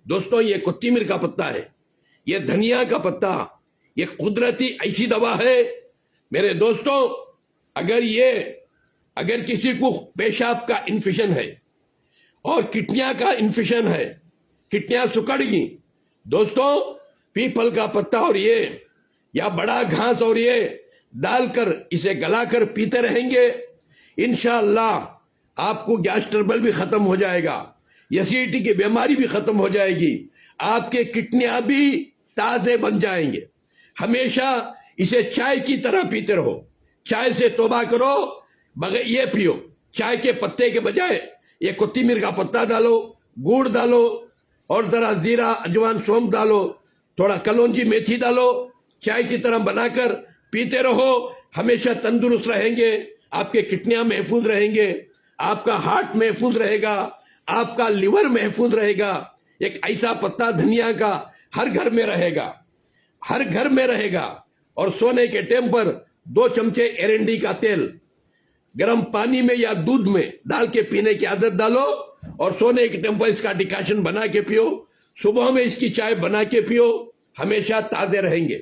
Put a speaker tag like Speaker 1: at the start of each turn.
Speaker 1: دوستوں یہ کوتمیر کا پتا ہے، یہ دھنیا کا پتا، یہ قدرتی ایسی دوا ہے میرے دوستوں۔ اگر کسی کو پیشاب کا انفیکشن ہے اور کڈنیاں کا انفیکشن ہے، کڈنیاں سکڑ گئی، دوستوں پیپل کا پتا اور یہ یا بڑا گھاس اور یہ ڈال کر اسے گلا کر پیتے رہیں گے، انشاءاللہ آپ کو گیس ٹربل بھی ختم ہو جائے گا، ایسیڈیٹی کی بیماری بھی ختم ہو جائے گی، آپ کے کڈنیاں بھی تازے بن جائیں گے۔ ہمیشہ اسے چائے کی طرح پیتے رہو، چائے سے توبہ کرو، بغیر یہ پیو، چائے کے پتے کے بجائے یہ کوتمیر کا پتا ڈالو، گڑ ڈالو اور ذرا زیرہ اجوان سونف ڈالو، تھوڑا کلونجی میتھی ڈالو، چائے کی طرح بنا کر پیتے رہو، ہمیشہ تندرست رہیں گے، آپ کے کڈنیاں محفوظ رہیں گے، آپ کا ہارٹ محفوظ رہے گا، آپ کا لیور محفوظ رہے گا۔ ایک ایسا پتا دھنیا کا ہر گھر میں رہے گا، ہر گھر میں رہے گا۔ اور سونے کے ٹائم پر 2 چمچے ایرنڈی کا تیل گرم پانی میں یا دودھ میں ڈال کے پینے کی عادت ڈالو، اور سونے کے ٹائم پر اس کا ڈیکاشن بنا کے پیو، صبح میں اس کی چائے بنا کے پیو، ہمیشہ تازے رہیں گے۔